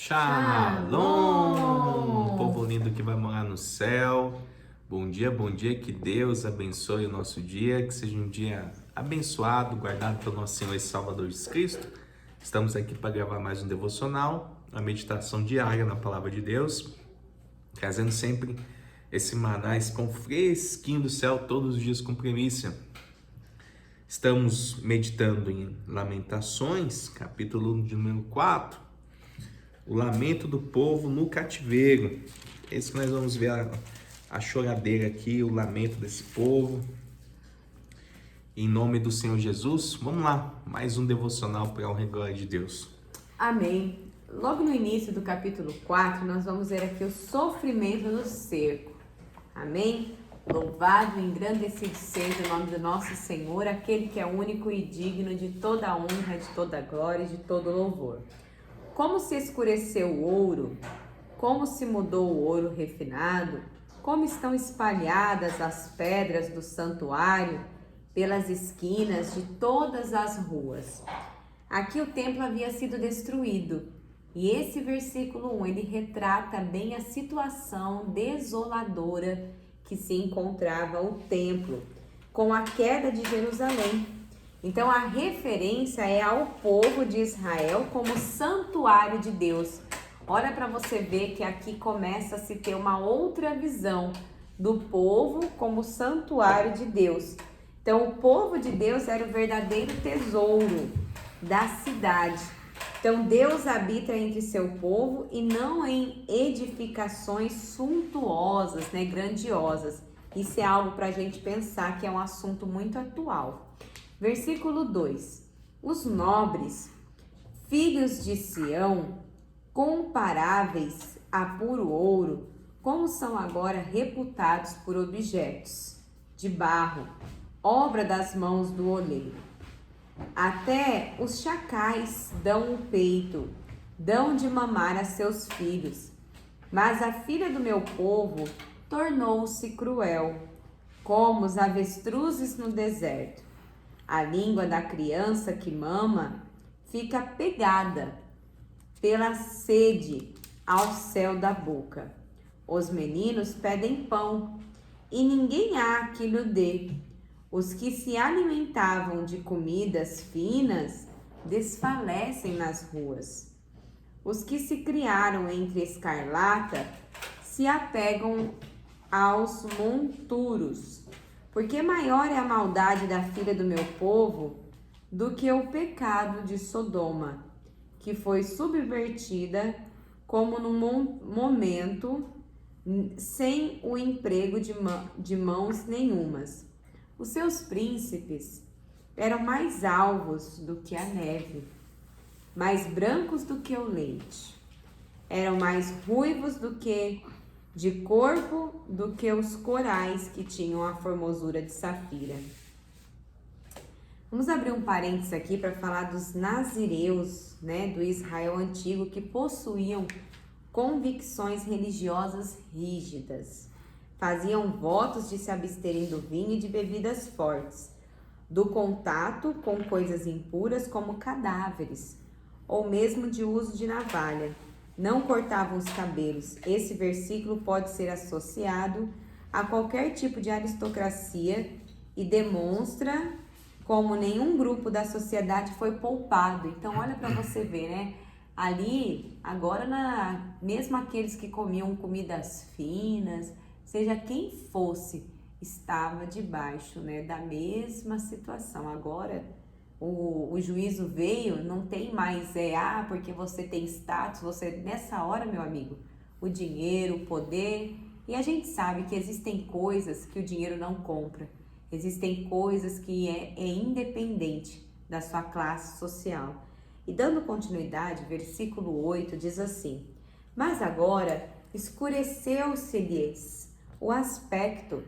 Shalom, Shalom! povo lindo que vai morar no céu. Bom dia, que Deus abençoe o nosso dia, que seja um dia abençoado, guardado pelo nosso Senhor e Salvador Jesus Cristo. Estamos aqui para gravar mais um devocional, a meditação diária na Palavra de Deus, trazendo sempre esse maná, esse pão fresquinho do céu, todos os dias com primícia. Estamos meditando em Lamentações, capítulo de número 4, o lamento do povo no cativeiro. Esse que nós vamos ver a choradeira aqui, o lamento desse povo. Em nome do Senhor Jesus, vamos lá, mais um devocional para a honra e glória de Deus. Amém. Logo no início do capítulo 4, nós vamos ver aqui o sofrimento no cerco. Amém? Louvado e engrandecido seja o nome do nosso Senhor, aquele que é único e digno de toda a honra, de toda a glória e de todo louvor. Como se escureceu o ouro, como se mudou o ouro refinado, como estão espalhadas as pedras do santuário pelas esquinas de todas as ruas. Aqui o templo havia sido destruído e esse versículo 1 ele retrata bem a situação desoladora que se encontrava o templo com a queda de Jerusalém. Então a referência é ao povo de Israel como santuário de Deus. Olha para você ver que aqui começa a se ter uma outra visão do povo como santuário de Deus. Então o povo de Deus era o verdadeiro tesouro da cidade. Então Deus habita entre seu povo e não em edificações suntuosas, grandiosas. Isso é algo para a gente pensar que é um assunto muito atual. Versículo 2. Os nobres, filhos de Sião, comparáveis a puro ouro, como são agora reputados por objetos de barro, obra das mãos do oleiro. Até os chacais dão o peito, dão de mamar a seus filhos. Mas a filha do meu povo tornou-se cruel, como os avestruzes no deserto. A língua da criança que mama fica pegada pela sede ao céu da boca. Os meninos pedem pão e ninguém há que lhe dê. Os que se alimentavam de comidas finas desfalecem nas ruas. Os que se criaram entre escarlata se apegam aos monturos. Porque maior é a maldade da filha do meu povo do que o pecado de Sodoma, que foi subvertida como num momento sem o emprego de mãos nenhumas. Os seus príncipes eram mais alvos do que a neve, mais brancos do que o leite, eram mais ruivos do que de corpo do que os corais que tinham a formosura de safira. Vamos abrir um parênteses aqui para falar dos nazireus, do Israel antigo, que possuíam convicções religiosas rígidas. Faziam votos de se absterem do vinho e de bebidas fortes, do contato com coisas impuras como cadáveres, ou mesmo de uso de navalha. Não cortavam os cabelos. Esse versículo pode ser associado a qualquer tipo de aristocracia e demonstra como nenhum grupo da sociedade foi poupado. Então, olha para você ver, Ali, agora, mesmo aqueles que comiam comidas finas, seja quem fosse, estava debaixo, da mesma situação. Agora, o juízo veio, não tem mais, porque você tem status, nessa hora, meu amigo, o dinheiro, o poder, e a gente sabe que existem coisas que o dinheiro não compra, existem coisas que é independente da sua classe social. E dando continuidade, versículo 8 diz assim: mas agora escureceu-se-lhes o aspecto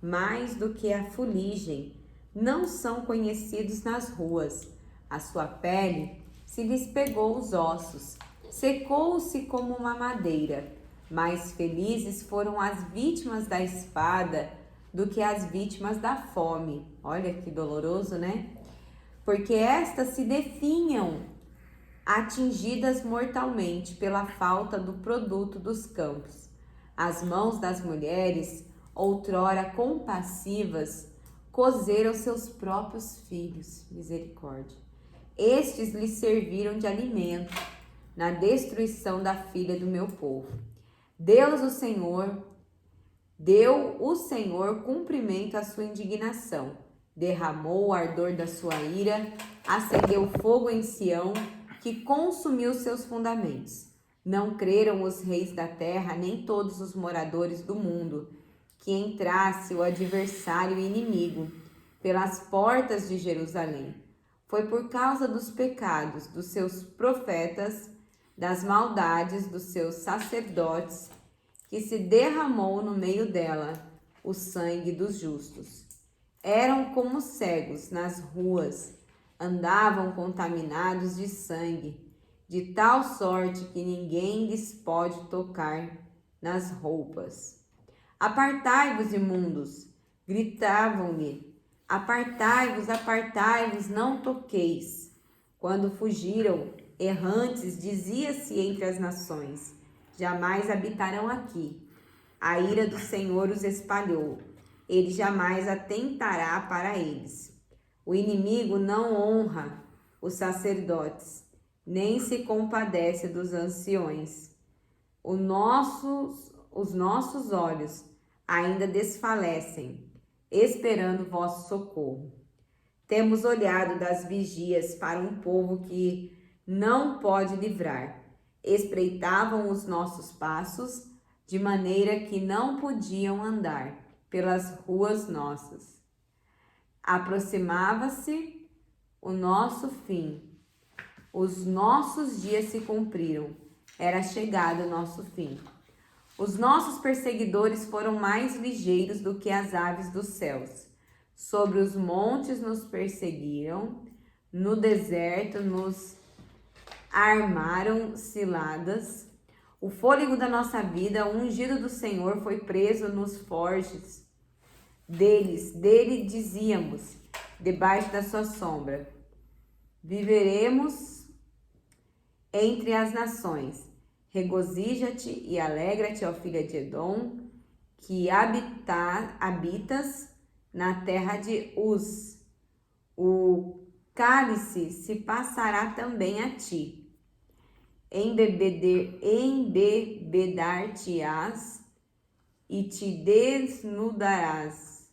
mais do que a fuligem, não são conhecidos nas ruas. A sua pele se lhes pegou os ossos, secou-se como uma madeira. Mais felizes foram as vítimas da espada do que as vítimas da fome. Olha que doloroso, Porque estas se definham atingidas mortalmente pela falta do produto dos campos. As mãos das mulheres, outrora compassivas, cozeram seus próprios filhos. Misericórdia. Estes lhes serviram de alimento na destruição da filha do meu povo. Deu o Senhor cumprimento à sua indignação, derramou o ardor da sua ira, acendeu fogo em Sião, que consumiu seus fundamentos. Não creram os reis da terra, nem todos os moradores do mundo, que entrasse o adversário inimigo pelas portas de Jerusalém. Foi por causa dos pecados dos seus profetas, das maldades dos seus sacerdotes, que se derramou no meio dela o sangue dos justos. Eram como cegos nas ruas, andavam contaminados de sangue, de tal sorte que ninguém lhes pode tocar nas roupas. Apartai-vos, imundos, gritavam-lhe. Apartai-vos, apartai-vos, não toqueis. Quando fugiram, errantes, dizia-se entre as nações, jamais habitarão aqui. A ira do Senhor os espalhou, ele jamais atentará para eles. O inimigo não honra os sacerdotes, nem se compadece dos anciões. Os nossos olhos ainda desfalecem, esperando vosso socorro. Temos olhado das vigias para um povo que não pode livrar. Espreitavam os nossos passos, de maneira que não podiam andar pelas ruas nossas. Aproximava-se o nosso fim. Os nossos dias se cumpriram. Era chegado o nosso fim. Os nossos perseguidores foram mais ligeiros do que as aves dos céus. Sobre os montes nos perseguiram, no deserto nos armaram ciladas. O fôlego da nossa vida, o ungido do Senhor, foi preso nos forjes dele dizíamos, debaixo da sua sombra, viveremos entre as nações. Regozija-te e alegra-te, ó filha de Edom, que habitas na terra de Uz. O cálice se passará também a ti. Embebedar-te-ás e te desnudarás.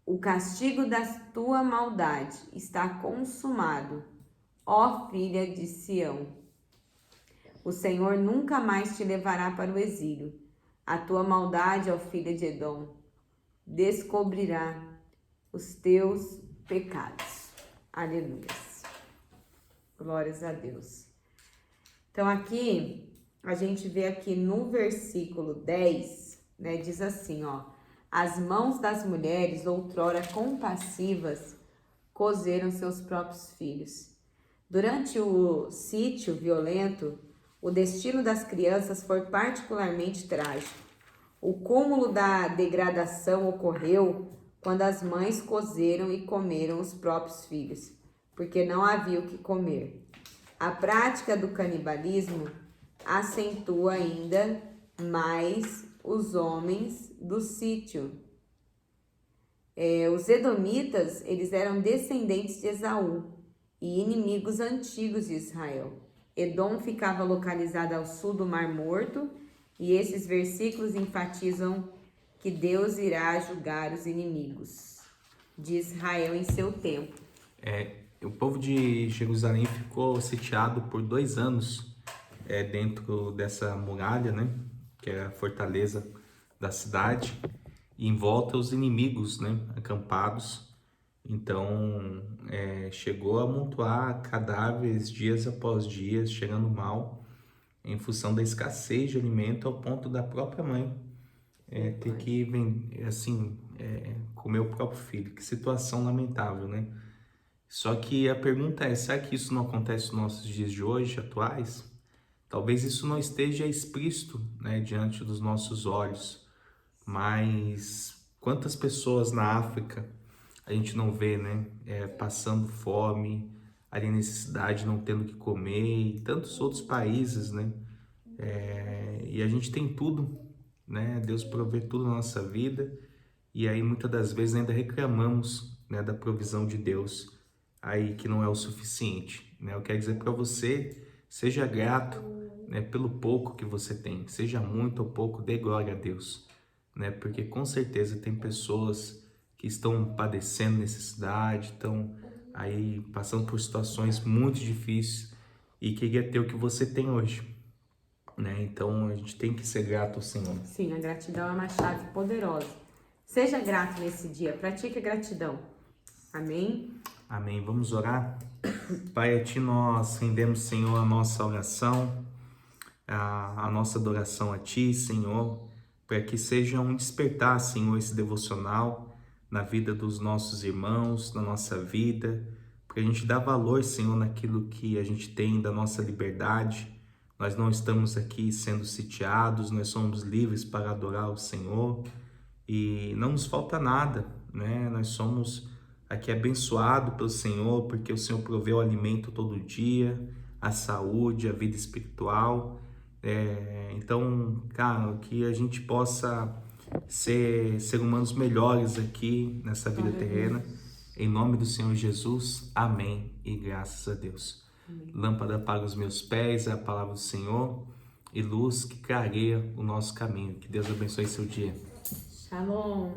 O castigo da tua maldade está consumado, ó filha de Sião. O Senhor nunca mais te levará para o exílio. A tua maldade, ó filha de Edom, descobrirá os teus pecados. Aleluia. Glórias a Deus. Então aqui, a gente vê aqui no versículo 10, né, diz assim, ó: as mãos das mulheres, outrora compassivas, cozeram seus próprios filhos. Durante o sítio violento, o destino das crianças foi particularmente trágico. O cúmulo da degradação ocorreu quando as mães cozeram e comeram os próprios filhos, porque não havia o que comer. A prática do canibalismo acentua ainda mais os homens do sítio. Os edomitas, eles eram descendentes de Esaú e inimigos antigos de Israel. Edom ficava localizada ao sul do Mar Morto, e esses versículos enfatizam que Deus irá julgar os inimigos de Israel em seu tempo. O povo de Jerusalém ficou sitiado por 2 anos dentro dessa muralha, né, que é a fortaleza da cidade, e em volta os inimigos, né, acampados. Então, chegou a amontoar cadáveres dias após dias, chegando mal, em função da escassez de alimento, ao ponto da própria mãe ter que comer o próprio filho. Que situação lamentável, né? Só que a pergunta é, será que isso não acontece nos nossos dias de hoje, atuais? Talvez isso não esteja explícito, né, diante dos nossos olhos, mas quantas pessoas na África a gente não vê, né, passando fome, ali em necessidade, não tendo o que comer, e tantos outros países, né? E a gente tem tudo, né? Deus provê tudo na nossa vida, e aí muitas das vezes ainda reclamamos, né, da provisão de Deus, aí que não é o suficiente, né? Eu quero dizer para você, seja grato, né, pelo pouco que você tem, seja muito ou pouco, dê glória a Deus, né? Porque com certeza tem pessoas que estão padecendo necessidade, estão aí passando por situações muito difíceis e queria ter o que você tem hoje, né? Então a gente tem que ser grato ao Senhor. Sim, a gratidão é uma chave poderosa. Seja grato nesse dia, pratique a gratidão. Amém? Amém. Vamos orar? Pai, a Ti nós rendemos, Senhor, a nossa oração, a nossa adoração a Ti, Senhor, para que seja um despertar, Senhor, esse devocional na vida dos nossos irmãos, na nossa vida, para a gente dar valor, Senhor, naquilo que a gente tem da nossa liberdade. Nós não estamos aqui sendo sitiados, nós somos livres para adorar o Senhor e não nos falta nada, né? Nós somos aqui abençoados pelo Senhor, porque o Senhor provê o alimento todo dia, a saúde, a vida espiritual. Então, cara, que a gente possa ser humanos melhores aqui nessa vida terrena. Em nome do Senhor Jesus, amém e graças a Deus. Amém. Lâmpada para os meus pés é a palavra do Senhor e luz que clareia o nosso caminho. Que Deus abençoe seu dia. Shalom.